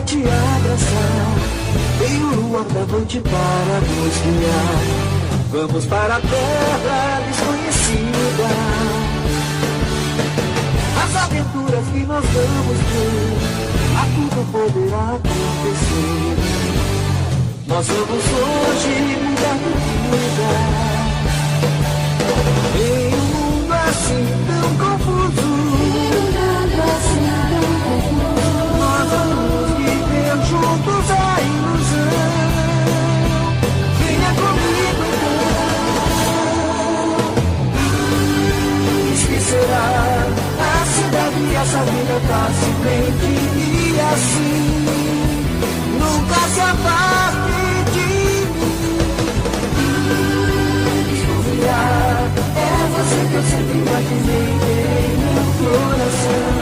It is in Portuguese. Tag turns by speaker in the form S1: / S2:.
S1: te abraçar. Tem o luar da noite para nos guiar. Vamos para a terra desconhecida. As aventuras que nós vamos ter, a tudo poderá acontecer. Nós vamos hoje mudar de vida. Em um mundo assim tão confuso, nós vamos viver juntos a ilusão. Venha comigo então. Esquecerá a cidade e essa vida facilmente. E assim nunca se afaste de mim. Desconfiar é você que eu sempre imaginei em meu coração.